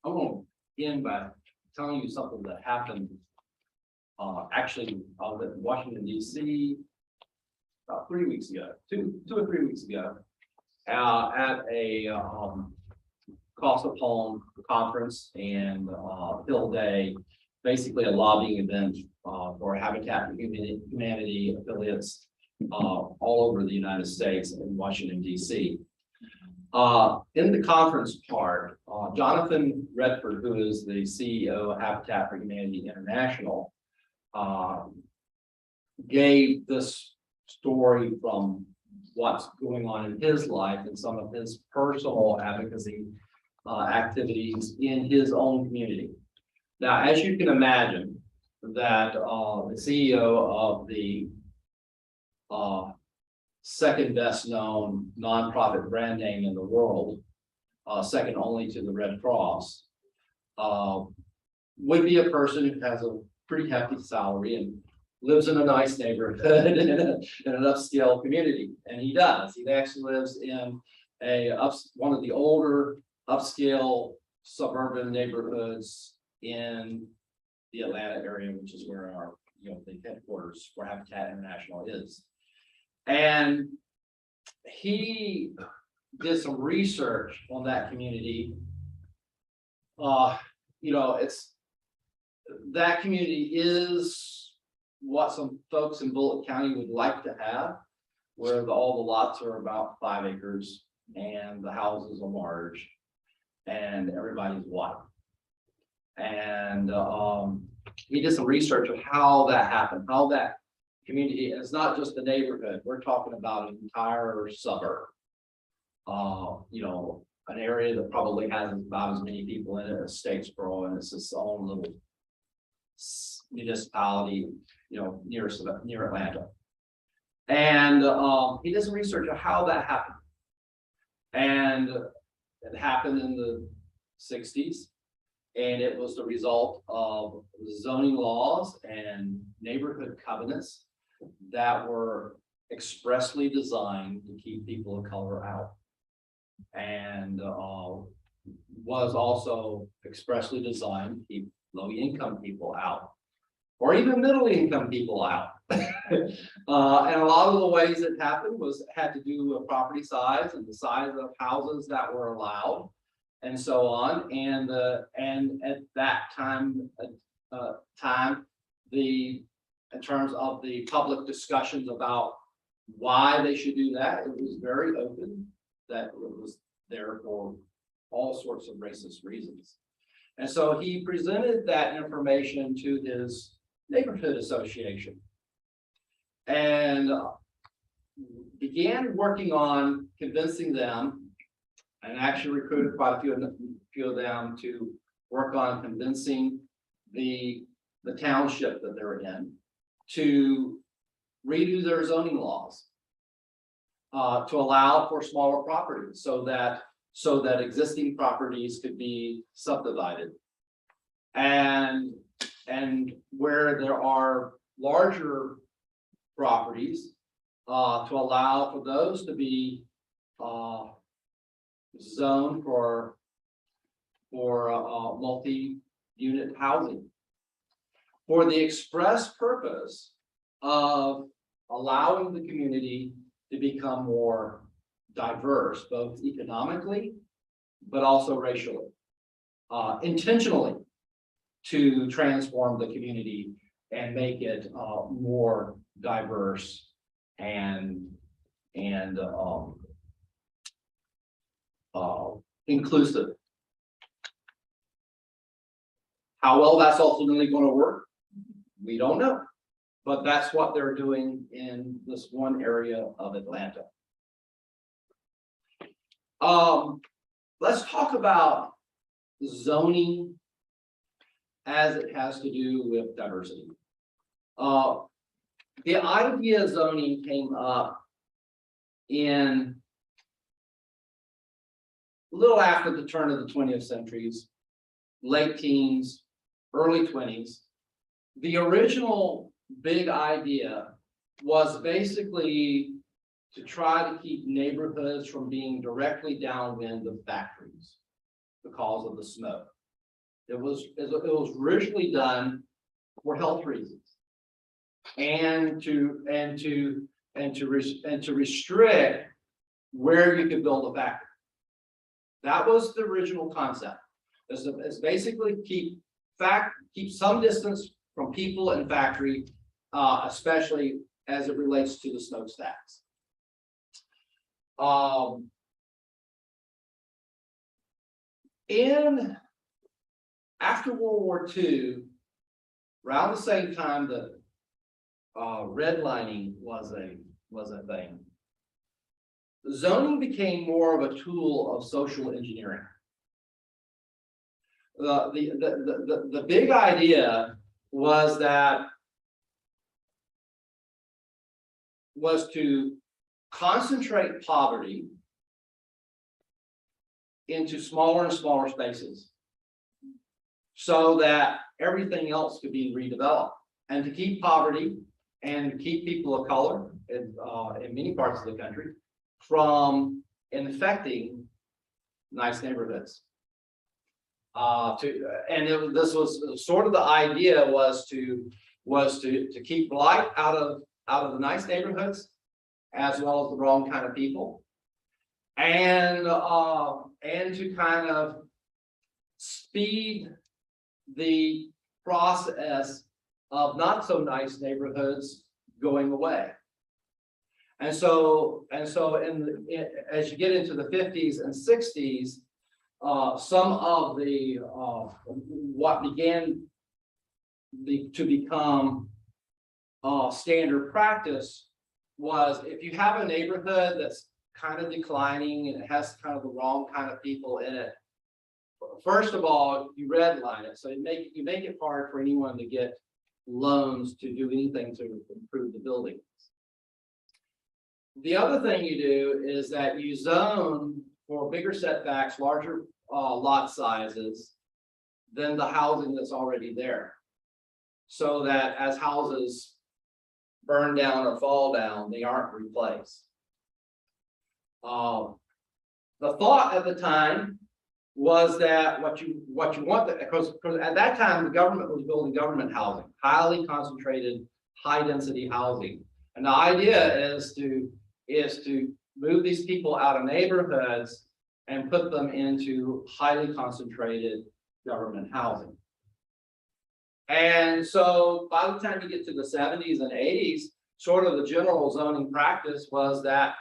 I want to end by telling you something that happened. Actually, I was at Washington, D.C. about 3 weeks ago, two or 3 weeks ago, at a cost of home conference and Hill Day, basically a lobbying event for Habitat for Humanity affiliates all over the United States in Washington, D.C. In the conference part, Jonathan Redford, who is the CEO of Habitat for Humanity International, gave this story from what's going on in his life and some of his personal advocacy activities in his own community. Now, as you can imagine, that the CEO of the second best known nonprofit brand name in the world, second only to the Red Cross, would be a person who has a pretty hefty salary and lives in a nice neighborhood in an upscale community. And he does. He actually lives in one of the older upscale suburban neighborhoods in the Atlanta area, which is where our, the headquarters for Habitat International is. And he did some research on that community. That community is what some folks in Bulloch County would like to have, where all the lots are about 5 acres and the houses are large and everybody's white. And he did some research of how that happened, how that community, it's not just the neighborhood, we're talking about an entire suburb. An area that probably has about as many people in it as Statesboro, and it's its own little municipality, near Atlanta. And he did some research of how that happened. And it happened in the 60s. And it was the result of zoning laws and neighborhood covenants that were expressly designed to keep people of color out. And was also expressly designed to keep low-income people out, or even middle-income people out. And a lot of the ways it happened had to do with property size and the size of houses that were allowed, and so on. And at that time, in terms of the public discussions about why they should do that, it was very open that it was there for all sorts of racist reasons. And so he presented that information to his neighborhood association and began working on convincing them, and actually recruited quite a few of them to work on convincing the township that they're in to redo their zoning laws to allow for smaller properties so that existing properties could be subdivided, and where there are larger properties to allow for those to be zoned for multi-unit housing, for the express purpose of allowing the community to become more diverse, both economically, but also racially, intentionally, to transform the community and make it more diverse and inclusive. How well that's ultimately going to work, we don't know, but that's what they're doing in this one area of Atlanta. Let's talk about zoning as it has to do with diversity. The idea of zoning came up in a little after the turn of the 20th centuries, late teens, early 20s. The original big idea was basically to try to keep neighborhoods from being directly downwind of factories because of the smoke. It was originally done for health reasons, and to restrict where you could build a factory. That was the original concept. Is basically keep some distance from people and factory, especially as it relates to the smokestacks. After World War II, around the same time that redlining was a thing, zoning became more of a tool of social engineering. The big idea was to concentrate poverty into smaller and smaller spaces so that everything else could be redeveloped, and to keep poverty and keep people of color in many parts of the country from infecting nice neighborhoods. This was sort of the idea was to keep blight out of the nice neighborhoods, as well as the wrong kind of people, and to kind of speed the process of not so nice neighborhoods going away. And so as you get into the 50s and 60s, some of the what began to become standard practice was, if you have a neighborhood that's kind of declining and it has kind of the wrong kind of people in it, first of all, you redline it, so you make it hard for anyone to get loans to do anything to improve the buildings. The other thing you do is that you zone for bigger setbacks, larger lot sizes than the housing that's already there, so that as houses burn down or fall down, they aren't replaced. The thought at the time was that what you want, because at that time the government was building government housing, highly concentrated, high density housing, and the idea is to move these people out of neighborhoods and put them into highly concentrated government housing. And so by the time you get to the 70s and 80s, sort of the general zoning practice was that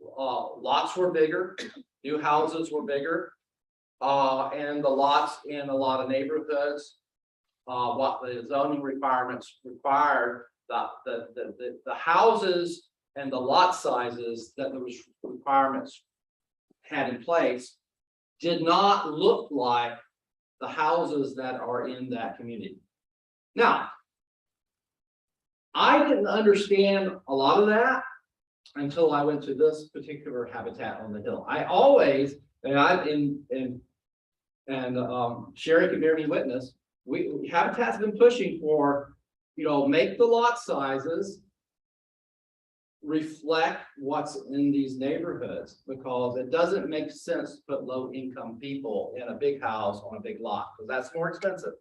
lots were bigger, new houses were bigger, and the lots in a lot of neighborhoods, what the zoning requirements required, the houses and the lot sizes that the requirements had in place did not look like the houses that are in that community. Now, I didn't understand a lot of that until I went to this particular habitat on the hill. I always, and Sherry can bear me witness, Habitat's been pushing for, make the lot sizes reflect what's in these neighborhoods, because it doesn't make sense to put low income people in a big house on a big lot, because that's more expensive.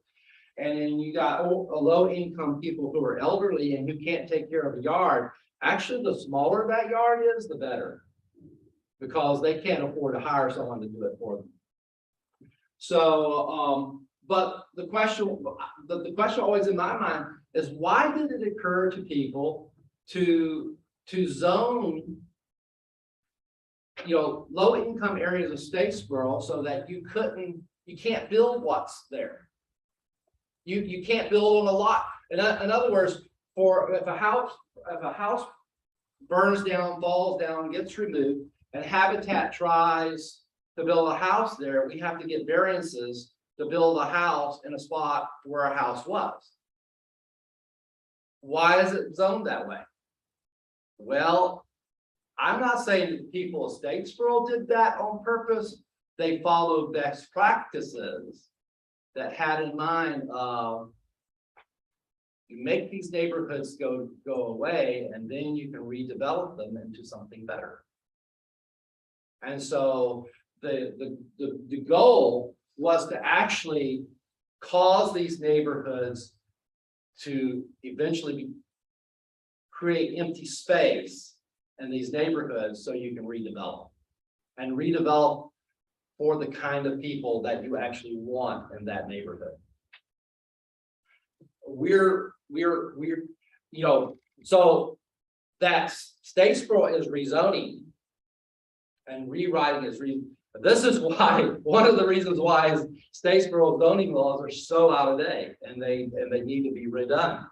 And then you got a low income people who are elderly and who can't take care of a yard. Actually, the smaller that yard is, the better, because they can't afford to hire someone to do it for them. So, but the question always in my mind is, why did it occur to people to zone, low income areas of Statesboro so that you can't build what's there. You can't build on a lot. In other words, if a house burns down, falls down, gets removed, and Habitat tries to build a house there, we have to get variances to build a house in a spot where a house was. Why is it zoned that way? Well, I'm not saying that the people of Statesboro did that on purpose. They followed best practices that had in mind you make these neighborhoods go away, and then you can redevelop them into something better. And so the goal was to actually cause these neighborhoods to eventually create empty space in these neighborhoods so you can redevelop and redevelop for the kind of people that you actually want in that neighborhood. We're so that Statesboro is rezoning and rewriting is this is why, one of the reasons why is Statesboro zoning laws are so out of date and they need to be redone.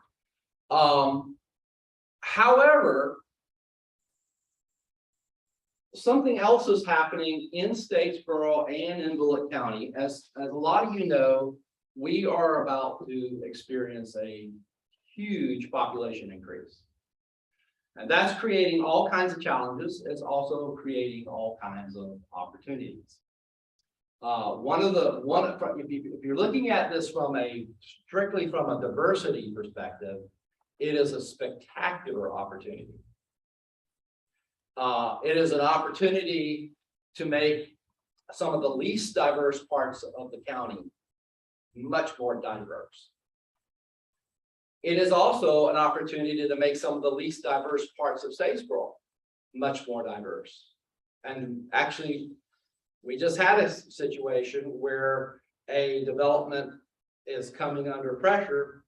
However, something else is happening in Statesboro and in Bulloch County. As a lot of you know, we are about to experience a huge population increase. And that's creating all kinds of challenges. It's also creating all kinds of opportunities. If you're looking at this strictly from a diversity perspective, it is a spectacular opportunity. It is an opportunity to make some of the least diverse parts of the county much more diverse. It is also an opportunity to make some of the least diverse parts of Statesboro much more diverse. And actually, we just had a situation where a development is coming under pressure,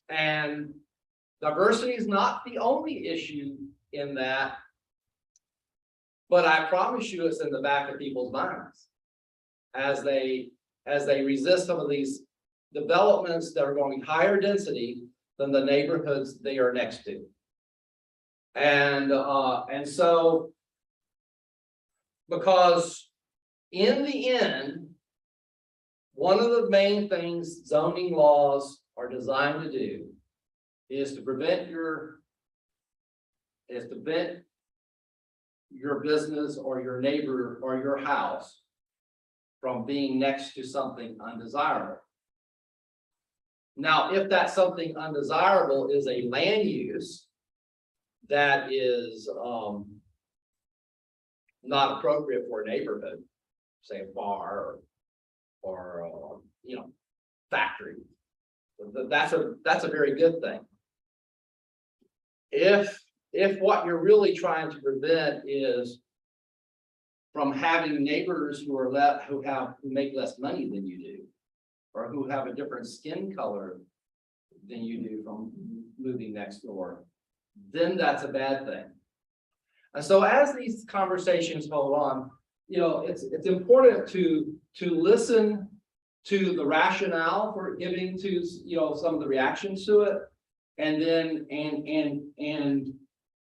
and diversity is not the only issue in that, but I promise you it's in the back of people's minds as they resist some of these developments that are going higher density than the neighborhoods they are next to. And so, because in the end, one of the main things zoning laws are designed to do is to prevent your business or your neighbor or your house from being next to something undesirable. Now, if that something undesirable is a land use that is not appropriate for a neighborhood, say a bar or factory, that's a very good thing. If what you're really trying to prevent is from having neighbors who make less money than you do, or who have a different skin color than you do from moving next door, then that's a bad thing. And so as these conversations hold on, it's important to listen to the rationale for giving to some of the reactions to it, and then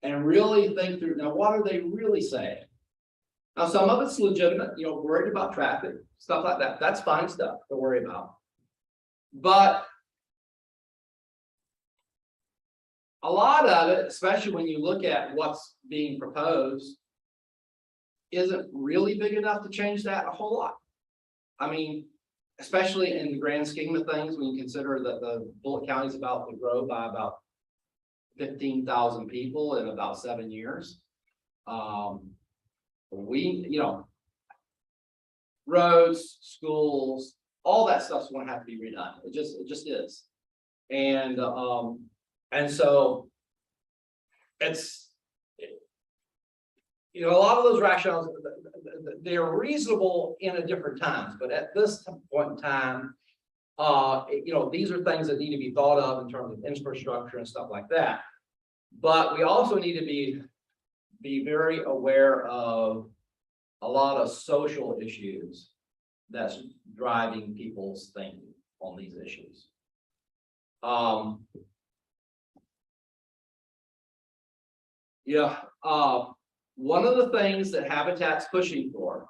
and really think through, now what are they really saying? Now some of it's legitimate, worried about traffic, stuff like that. That's fine stuff to worry about. But a lot of it, especially when you look at what's being proposed, isn't really big enough to change that a whole lot. I mean, especially in the grand scheme of things, when you consider that the Bulloch County is about to grow by about 15,000 people in about 7 years. Roads, schools, all that stuff's going to have to be redone. It just is. And so it's, a lot of those rationales, they're reasonable in a different times, but at this point in time, these are things that need to be thought of in terms of infrastructure and stuff like that. But we also need to be very aware of a lot of social issues that's driving people's thinking on these issues. One of the things that Habitat's pushing for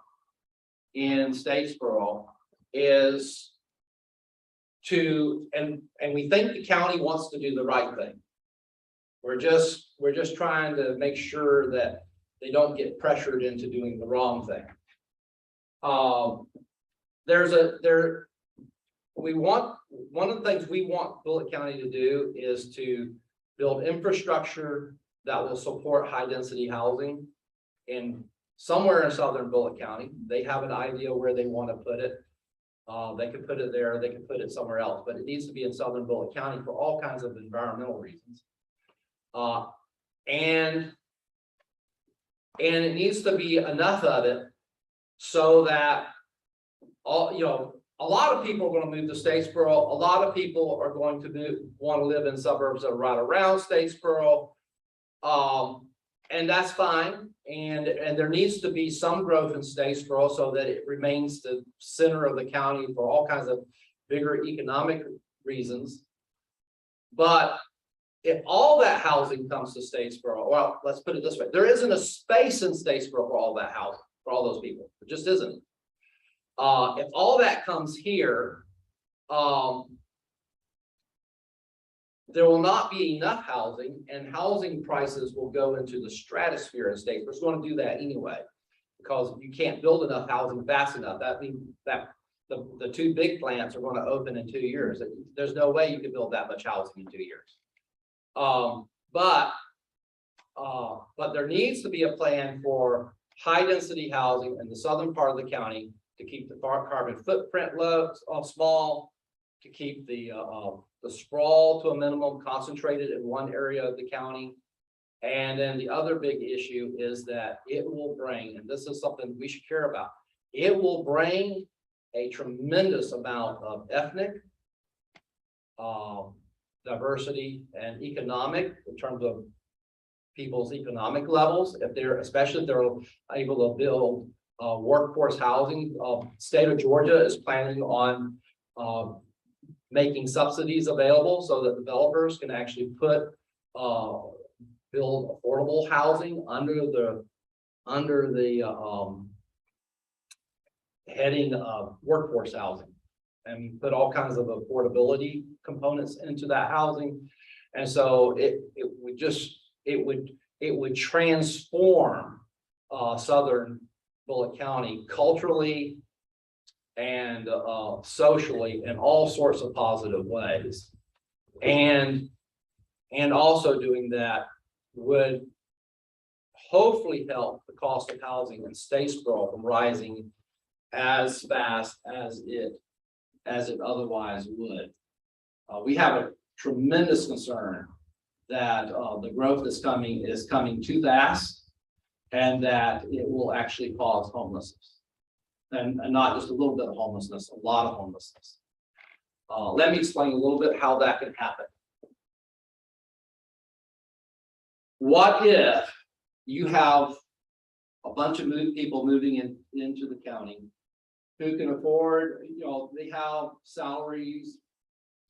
in Statesboro is and we think the county wants to do the right thing. We're just trying to make sure that they don't get pressured into doing the wrong thing. One of the things we want Bulloch County to do is to build infrastructure that will support high density housing in somewhere in southern Bulloch County. They have an idea where they want to put it. They could put it there, they could put it somewhere else, but it needs to be in southern Bulloch County for all kinds of environmental reasons. And it needs to be enough of it so that a lot of people are going to move to Statesboro. A lot of people are going to want to live in suburbs that are right around Statesboro. And that's fine. And there needs to be some growth in Statesboro so that it remains the center of the county for all kinds of bigger economic reasons. But if all that housing comes to Statesboro, well, let's put it this way, there isn't a space in Statesboro for all that housing, for all those people. It just isn't. If all that comes here, there will not be enough housing, and housing prices will go into the stratosphere in Statesboro. It's going to do that anyway, because you can't build enough housing fast enough. That means that the two big plants are going to open in 2 years. There's no way you can build that much housing in 2 years. But there needs to be a plan for high density housing in the southern part of the county to keep the carbon footprint low, small, to keep the sprawl to a minimum, concentrated in one area of the county. And then the other big issue is that it will bring, and this is something we should care about, it will bring a tremendous amount of ethnic diversity and economic, in terms of people's economic levels, especially if they're able to build workforce housing. State of Georgia is planning on making subsidies available so that developers can actually build affordable housing under the heading of workforce housing, and put all kinds of affordability components into that housing. And so it would transform southern Bulloch County culturally and socially in all sorts of positive ways. And also doing that would hopefully help the cost of housing in Statesboro from rising as fast as it otherwise would. We have a tremendous concern that the growth is coming too fast, and that it will actually cause homelessness, and not just a little bit of homelessness, a lot of homelessness. Let me explain a little bit how that can happen. What if you have a bunch of people moving into the county who can afford, they have salaries,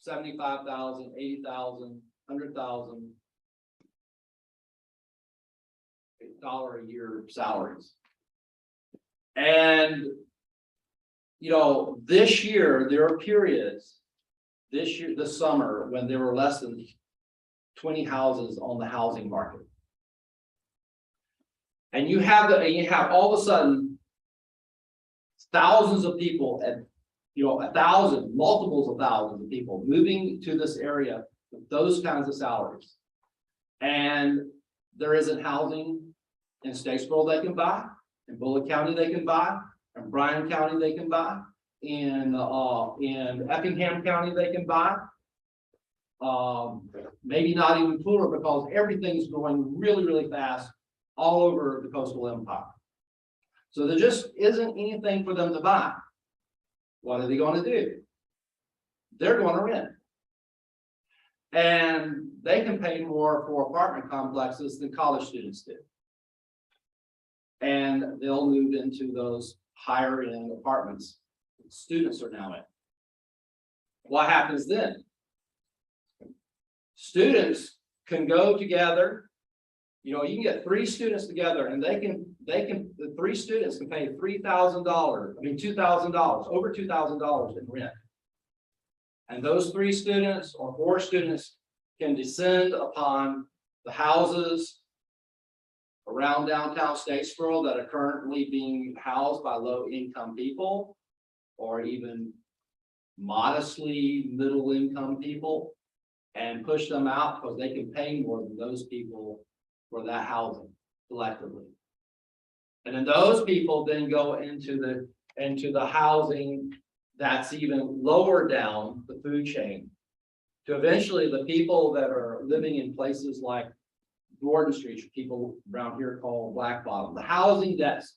$75,000, $80,000, $100,000 a year salaries. And, this year, there are periods, this summer, when there were less than 20 houses on the housing market. And you have all of a sudden thousands of people, and multiples of thousands of people moving to this area with those kinds of salaries. And there isn't housing in Statesboro they can buy, in Bulloch County they can buy, in Bryan County they can buy, in Effingham County they can buy. Maybe not even Toole, because everything's going really, really fast all over the coastal empire. So there just isn't anything for them to buy. What are they going to do? They're going to rent. And they can pay more for apartment complexes than college students do. And they'll move into those higher end apartments that students are now in. What happens then? Students can go together. You can get 3 students together, and the 3 students can pay $3,000, $2,000, over $2,000 in rent. And those 3 students or 4 students can descend upon the houses around downtown Statesboro that are currently being housed by low-income people, or even modestly middle-income people, and push them out because they can pay more than those people for that housing collectively. And then those people then go into the housing that's even lower down the food chain, to eventually the people that are living in places like Gordon Street, which people around here call Black Bottom, the housing that's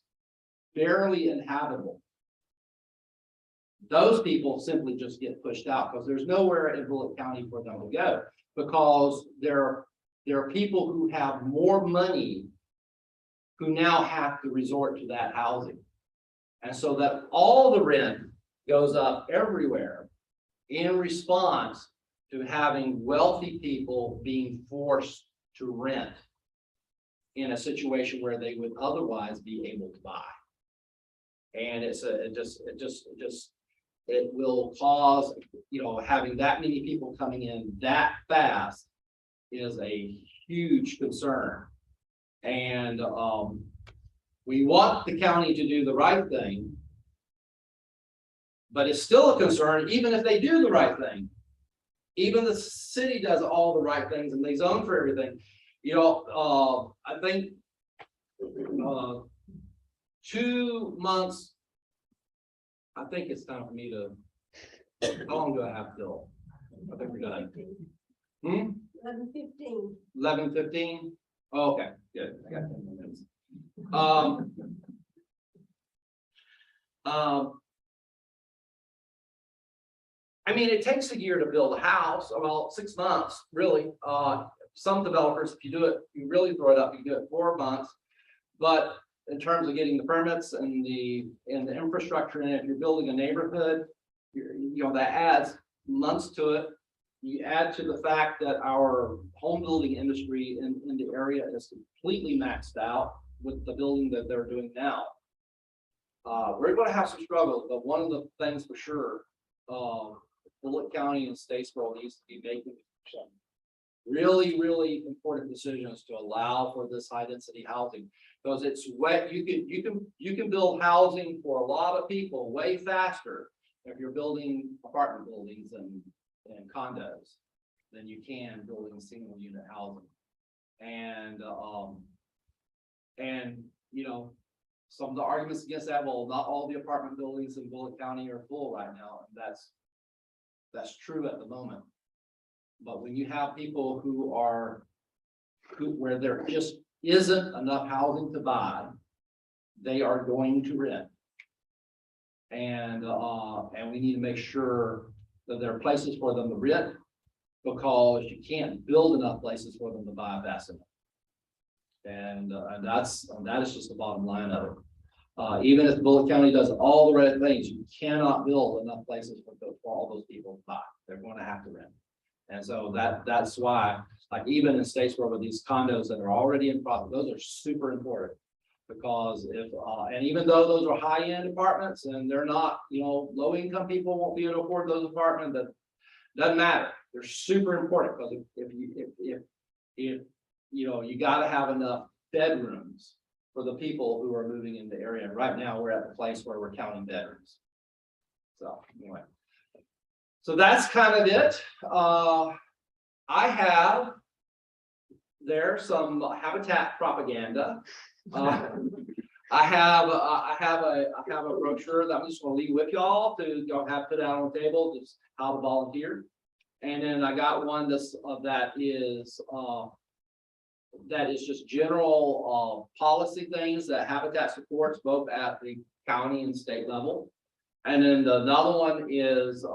barely inhabitable. Those people simply just get pushed out because there's nowhere in Bulloch County for them to go, because there are people who have more money who now have to resort to that housing. And so that all the rent goes up everywhere in response to having wealthy people being forced to rent in a situation where they would otherwise be able to buy. And it will cause, having that many people coming in that fast is a huge concern. And we want the county to do the right thing, but it's still a concern even if they do the right thing. Even the city does all the right things and they zone for everything. I think 2 months, I think it's time for me to, how long do I have till? I think we're done. 11:15. 11:15? Oh, okay, good. I got 10 minutes. I mean, it takes a year to build a house, well, 6 months, really. Some developers, if you do it, you really throw it up, you do it 4 months. But in terms of getting the permits and the infrastructure, and if you're building a neighborhood, that adds months to it. You add to the fact that our home building industry in the area is completely maxed out with the building that they're doing now. We're going to have some struggles, but one of the things for sure, Bulloch County and Statesboro needs to be making some really, really important decisions to allow for this high density housing, because it's wet. You can build housing for a lot of people way faster if you're building apartment buildings and condos than you can building single unit housing. And some of the arguments against that, well, not all the apartment buildings in Bulloch County are full right now, and that's true at the moment. But when you have people where there just isn't enough housing to buy, they are going to rent. And we need to make sure that there are places for them to rent, because you can't build enough places for them to buy fast enough. And that is just the bottom line of it. Even if Bulloch County does all the right things, you cannot build enough places for all those people to buy. They're going to have to rent. And so that's why, like, even in Statesboro with these condos that are already in profit, those are super important, because if and even though those are high-end apartments and they're not, low-income people won't be able to afford those apartments, that doesn't matter. They're super important, because if you got to have enough bedrooms for the people who are moving in the area. And right now we're at the place where we're counting bedrooms. So anyway. So that's kind of it. I have there some habitat propaganda. I have a brochure that I'm just going to leave with y'all to have put out on the table, just how to volunteer. And then I got one that is just general policy things that Habitat supports both at the county and state level. And then another one is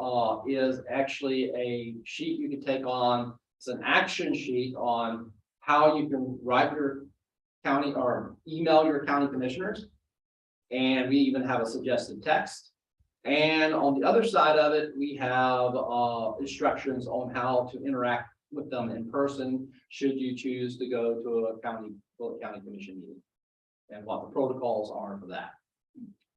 actually a sheet you can take on. It's an action sheet on how you can write your county or email your county commissioners. And we even have a suggested text. And on the other side of it, we have instructions on how to interact with them in person, should you choose to go to a Bulloch County Commission meeting, and what the protocols are for that.